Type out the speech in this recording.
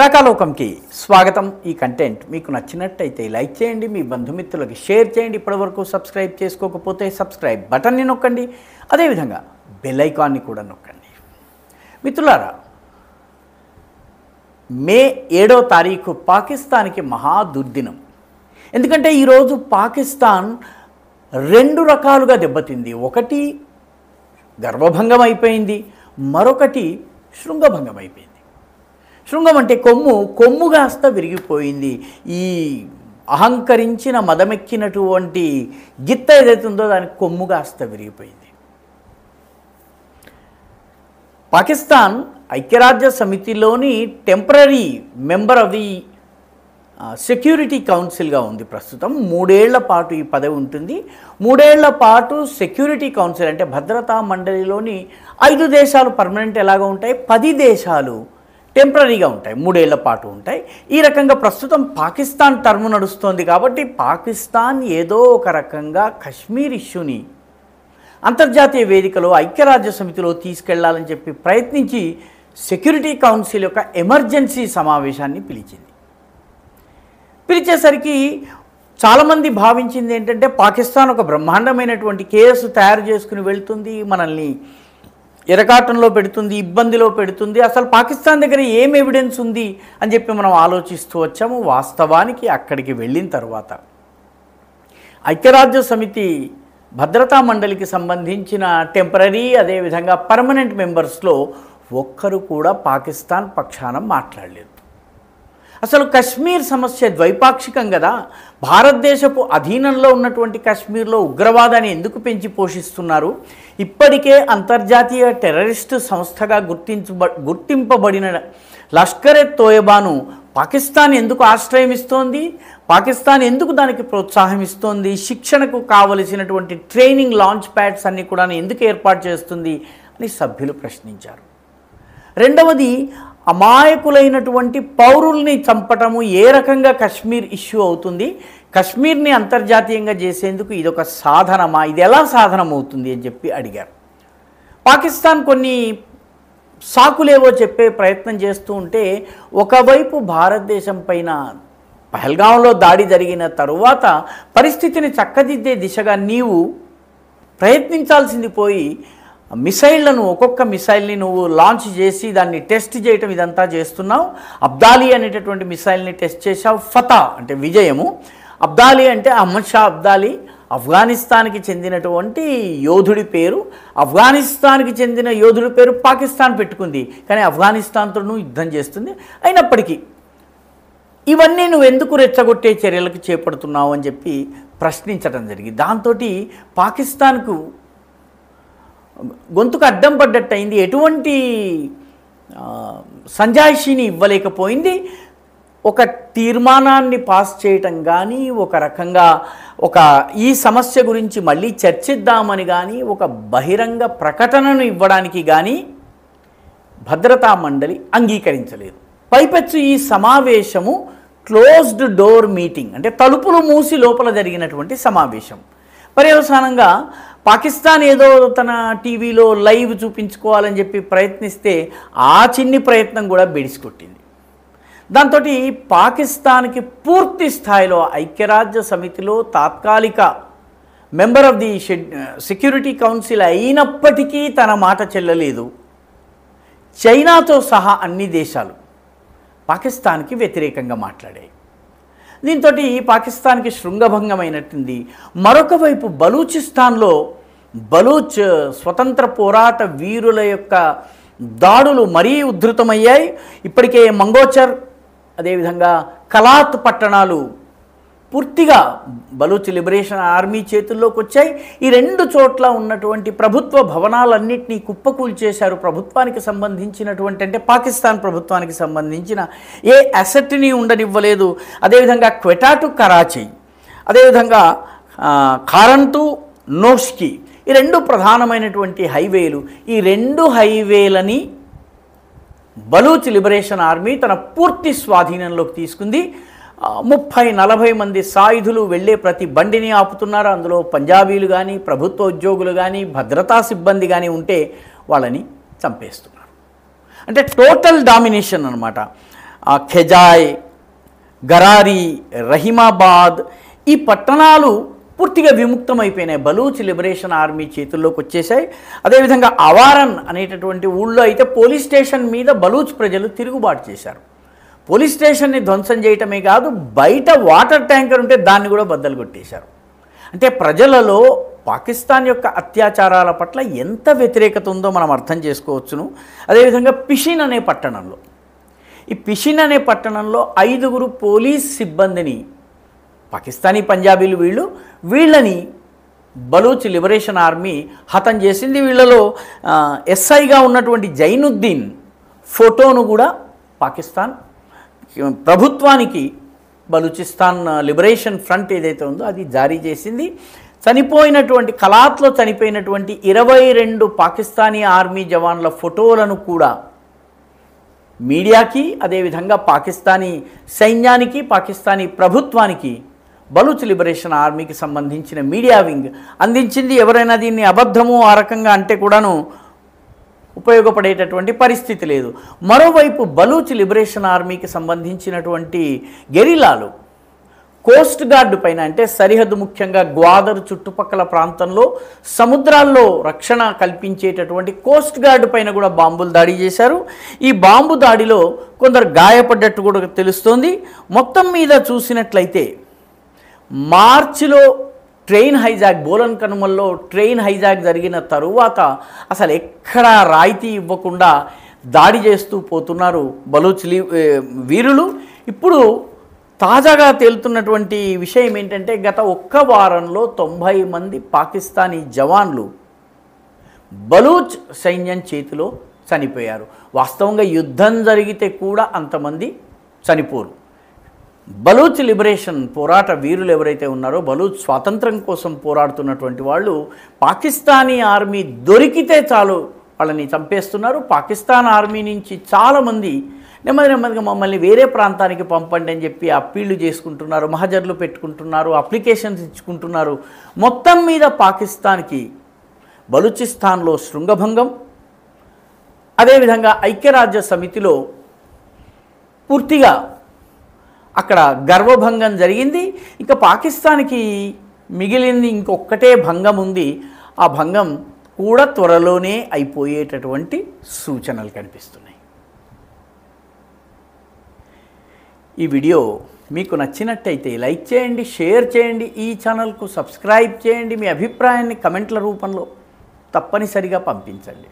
రకాలోకంకి స్వాగతం. ఈ కంటెంట్ మీకు నచ్చినట్టయితే లైక్ చేయండి, మీ బంధుమిత్రులకి షేర్ చేయండి. ఇప్పటివరకు సబ్స్క్రైబ్ చేసుకోకపోతే సబ్స్క్రైబ్ బటన్ని నొక్కండి, అదేవిధంగా బెల్ ఐకాన్ని కూడా నొక్కండి. మిత్రులారా, మే 7వ తారీఖు పాకిస్తాన్కి మహా దుర్దినం. ఎందుకంటే ఈరోజు పాకిస్తాన్ రెండు రకాలుగా దెబ్బతింది. ఒకటి గర్వభంగం అయిపోయింది, మరొకటి శృంగభంగం అయిపోయింది. శృంగం అంటే కొమ్ము కాస్త విరిగిపోయింది. ఈ అహంకరించిన మదమెక్కినటువంటి గిత్త ఏదైతే ఉందో దానికి కొమ్ము కాస్త విరిగిపోయింది. పాకిస్తాన్ ఐక్యరాజ్య సమితిలోని temporary member of the security కౌన్సిల్గా ఉంది. ప్రస్తుతం 3 ఏళ్ల పాటు ఈ పదవి ఉంటుంది. 3 ఏళ్ల పాటు సెక్యూరిటీ కౌన్సిల్ అంటే భద్రతా మండలిలోని 5 దేశాలు పర్మనెంట్ ఎలాగా ఉంటాయి, 10 దేశాలు టెంపరీగా ఉంటాయి, 3 ఏళ్ల పాటు ఉంటాయి. ఈ రకంగా ప్రస్తుతం పాకిస్తాన్ టర్మ్ నడుస్తోంది. కాబట్టి పాకిస్తాన్ ఏదో ఒక రకంగా కశ్మీర్ ఇష్యూని అంతర్జాతీయ వేదికలో ఐక్యరాజ్య సమితిలో తీసుకెళ్లాలని చెప్పి ప్రయత్నించి సెక్యూరిటీ కౌన్సిల్ యొక్క ఎమర్జెన్సీ సమావేశాన్ని పిలిచేసరికి చాలామంది భావించింది ఏంటంటే పాకిస్తాన్ ఒక బ్రహ్మాండమైనటువంటి కేసు తయారు చేసుకుని వెళ్తుంది, మనల్ని ఎరకాటంలో పెడుతుంది, ఇబ్బందిలో పెడుతుంది, అసలు పాకిస్తాన్ దగ్గర ఏం ఎవిడెన్స్ ఉంది అని చెప్పి మనం ఆలోచిస్తూ వచ్చాము. వాస్తవానికి అక్కడికి వెళ్ళిన తర్వాత ఐక్యరాజ్య సమితి భద్రతా మండలికి సంబంధించిన టెంపరరీ అదేవిధంగా పర్మనెంట్ మెంబర్స్లో ఒక్కరు కూడా పాకిస్తాన్ పక్షాన మాట్లాడలేదు. అసలు కశ్మీర్ సమస్య ద్వైపాక్షికం కదా, భారతదేశపు అధీనంలో ఉన్నటువంటి కశ్మీర్లో ఉగ్రవాదాన్ని ఎందుకు పెంచి పోషిస్తున్నారు, ఇప్పటికే అంతర్జాతీయ టెర్రరిస్టు సంస్థగా గుర్తింపబడిన లష్కరే తోయబాను పాకిస్తాన్ ఎందుకు ఆశ్రయం ఇస్తోంది, పాకిస్తాన్ ఎందుకు దానికి ప్రోత్సాహం ఇస్తోంది, శిక్షణకు కావలసినటువంటి ట్రైనింగ్ లాంచ్ ప్యాడ్స్ అన్నీ కూడా ఎందుకు ఏర్పాటు చేస్తుంది అని సభ్యులు ప్రశ్నించారు. రెండవది, అమాయకులైనటువంటి పౌరుల్ని చంపటము ఏ రకంగా కశ్మీర్ ఇష్యూ అవుతుంది, కశ్మీర్ని అంతర్జాతీయంగా చేసేందుకు ఇదొక సాధనమా, ఇది ఎలా సాధనం అవుతుంది అని చెప్పి అడిగారు. పాకిస్తాన్ కొన్ని సాకులేవో చెప్పే ప్రయత్నం చేస్తూ ఉంటే, ఒకవైపు భారతదేశం పైన పహల్గాంలో దాడి జరిగిన తరువాత పరిస్థితిని చక్కదిద్దే దిశగా నీవు ప్రయత్నించాల్సింది పోయి మిసైళ్లను ఒక్కొక్క మిసైల్ని నువ్వు లాంచ్ చేసి దాన్ని టెస్ట్ చేయటం ఇదంతా చేస్తున్నావు. అబ్దాలీ అనేటటువంటి మిసైల్ని టెస్ట్ చేశావు, ఫతా అంటే విజయము, అబ్దాలీ అంటే అహ్మద్ షా అబ్దాలీ ఆఫ్ఘనిస్తాన్కి చెందినటువంటి యోధుడి పేరు. ఆఫ్ఘనిస్తాన్కి చెందిన యోధుడి పేరు పాకిస్తాన్ పెట్టుకుంది, కానీ ఆఫ్ఘనిస్తాన్తో యుద్ధం చేస్తుంది. అయినప్పటికీ ఇవన్నీ నువ్వు ఎందుకు రెచ్చగొట్టే చర్యలకు చేపడుతున్నావు అని చెప్పి ప్రశ్నించడం జరిగింది. దాంతో పాకిస్తాన్కు గొంతుకు అడ్డం పడ్డట్టు అయింది, ఎటువంటి సంజాయిషిని ఇవ్వలేకపోయింది. ఒక తీర్మానాన్ని పాస్ చేయటం కానీ, ఒక రకంగా ఈ సమస్య గురించి మళ్ళీ చర్చిద్దామని కానీ, ఒక బహిరంగ ప్రకటనను ఇవ్వడానికి కానీ భద్రతా మండలి అంగీకరించలేదు. పైపెచ్చు ఈ సమావేశము క్లోజ్డ్ డోర్ మీటింగ్ అంటే తలుపులు మూసి లోపల జరిగినటువంటి సమావేశం. పర్యవసానంగా పాకిస్తాన్ ఏదో తన టీవీలో లైవ్ చూపించుకోవాలని చెప్పి ప్రయత్నిస్తే ఆ చిన్ని ప్రయత్నం కూడా బెడిసికొట్టింది. దాంతో పాకిస్తాన్కి పూర్తి స్థాయిలో ఐక్యరాజ్య సమితిలో తాత్కాలిక member of the security council అయినప్పటికీ తన మాట చెల్లలేదు. చైనాతో సహా అన్ని దేశాలు పాకిస్తాన్కి వ్యతిరేకంగా మాట్లాడాయి. దీంతో పాకిస్తాన్కి శృంగభంగమైనట్టుంది. మరొక వైపు బలూచిస్తాన్లో బలూచ్ స్వతంత్ర పోరాట వీరుల యొక్క దాడులు మరీ ఉధృతమయ్యాయి. ఇప్పటికే మంగోచర్ అదేవిధంగా కలాత్ పట్టణాలు పూర్తిగా బలూచ్ లిబరేషన్ ఆర్మీ చేతుల్లోకి వచ్చాయి. ఈ 2 చోట్ల ఉన్నటువంటి ప్రభుత్వ భవనాలన్నింటినీ కుప్పకూల్చేశారు. ప్రభుత్వానికి సంబంధించినటువంటి అంటే పాకిస్తాన్ ప్రభుత్వానికి సంబంధించిన ఏ అసెట్ని ఉండనివ్వలేదు. అదేవిధంగా క్వెటా టు కరాచీ, అదేవిధంగా ఖారన్ టు నోష్కి, ఈ 2 ప్రధానమైనటువంటి హైవేలు, ఈ 2 హైవేలని బలూచ్ లిబరేషన్ ఆర్మీ తన పూర్తి స్వాధీనంలోకి తీసుకుంది. 30-40 మంది సాయుధులు వెళ్ళే ప్రతి బండిని ఆపుతున్నారు. అందులో పంజాబీలు కానీ, ప్రభుత్వ ఉద్యోగులు కానీ, భద్రతా సిబ్బంది కానీ ఉంటే వాళ్ళని చంపేస్తున్నారు. అంటే టోటల్ డామినేషన్ అన్నమాట. ఖెజాయ్, గరారి, రహీమాబాద్ ఈ పట్టణాలు పూర్తిగా విముక్తమైపోయినాయి, బలూచ్ లిబరేషన్ ఆర్మీ చేతుల్లోకి వచ్చేసాయి. అదేవిధంగా అవారన్ అనేటటువంటి ఊళ్ళో అయితే పోలీస్ స్టేషన్ మీద బలూచ్ ప్రజలు తిరుగుబాటు చేశారు. పోలీస్ స్టేషన్ని ధ్వంసం చేయటమే కాదు, బయట వాటర్ ట్యాంకర్ ఉంటే దాన్ని కూడా బద్దలు కొట్టేశారు. అంటే ప్రజలలో పాకిస్తాన్ యొక్క అత్యాచారాల పట్ల ఎంత వ్యతిరేకత ఉందో మనం అర్థం చేసుకోవచ్చును. అదేవిధంగా పిషిన్ అనే పట్టణంలో, ఈ పిషిన్ అనే పట్టణంలో 5 పోలీస్ సిబ్బందిని, పాకిస్తానీ పంజాబీలు వీళ్ళని బలూచ్ లిబరేషన్ ఆర్మీ హతం చేసింది. వీళ్ళలో ఎస్ఐగా ఉన్నటువంటి జైనుద్దీన్ ఫోటోను కూడా పాకిస్తాన్ ప్రభుత్వానికి బలూచిస్తాన్ లిబరేషన్ ఫ్రంట్ ఏదైతే ఉందో అది జారీ చేసింది. చనిపోయినటువంటి కలాత్లో చనిపోయినటువంటి 22 పాకిస్తానీ ఆర్మీ జవాన్ల ఫోటోలను కూడా మీడియాకి, అదేవిధంగా పాకిస్తానీ సైన్యానికి, పాకిస్తానీ ప్రభుత్వానికి బలూచ్ లిబరేషన్ ఆర్మీకి సంబంధించిన మీడియా వింగ్ అందించింది. ఎవరైనా దీన్ని అబద్ధము ఆ రకంగా అంటే కూడాను ఉపయోగపడేటటువంటి పరిస్థితి లేదు. మరోవైపు బలూచ్ లిబరేషన్ ఆర్మీకి సంబంధించినటువంటి గెరిలాలు కోస్ట్ గార్డు పైన, అంటే సరిహద్దు ముఖ్యంగా గ్వాదర్ చుట్టుపక్కల ప్రాంతంలో సముద్రాల్లో రక్షణ కల్పించేటటువంటి కోస్ట్ గార్డు పైన కూడా బాంబులు దాడి చేశారు. ఈ బాంబు దాడిలో కొందరు గాయపడ్డట్టు కూడా తెలుస్తోంది. మొత్తం మీద చూసినట్లయితే మార్చిలో train hijack, Bolan కనుమల్లో train hijack జరిగిన తరువాత అసలు ఎక్కడా రాయితీ ఇవ్వకుండా దాడి చేస్తూ పోతున్నారు బలూచ్ వీరులు. ఇప్పుడు తాజాగా తేలుతున్నటువంటి విషయం ఏంటంటే గత ఒక్క వారంలో 90 మంది పాకిస్తానీ జవాన్లు బలూచ్ సైన్యం చేతిలో చనిపోయారు. వాస్తవంగా యుద్ధం జరిగితే కూడా అంతమంది చనిపోరు. బలూచ్ లిబరేషన్ పోరాట వీరులు ఎవరైతే ఉన్నారో, బలూచ్ స్వాతంత్రం కోసం పోరాడుతున్నటువంటి వాళ్ళు పాకిస్తానీ ఆర్మీ దొరికితే చాలు వాళ్ళని చంపేస్తున్నారు. పాకిస్తాన్ ఆర్మీ నుంచి చాలామంది నెమ్మదిగా మమ్మల్ని వేరే ప్రాంతానికి పంపండి అని చెప్పి అప్పీళ్లు చేసుకుంటున్నారు, మహజర్లు పెట్టుకుంటున్నారు, అప్లికేషన్స్ ఇచ్చుకుంటున్నారు. మొత్తం మీద పాకిస్తాన్కి బలూచిస్తాన్లో శృంగభంగం, అదేవిధంగా ఐక్యరాజ్య సమితిలో పూర్తిగా అక్కడ గర్వభంగం జరిగింది. ఇంకా పాకిస్తాన్కి మిగిలింది ఇంకొక్కటే భంగం ఉంది. ఆ భంగం కూడా త్వరలోనే అయిపోయేటటువంటి సూచనలు కనిపిస్తున్నాయి. ఈ వీడియో మీకు నచ్చినట్టయితే లైక్ చేయండి, షేర్ చేయండి, ఈ ఛానల్కు సబ్స్క్రైబ్ చేయండి. మీ అభిప్రాయాన్ని కమెంట్ల రూపంలో తప్పనిసరిగా పంపించండి.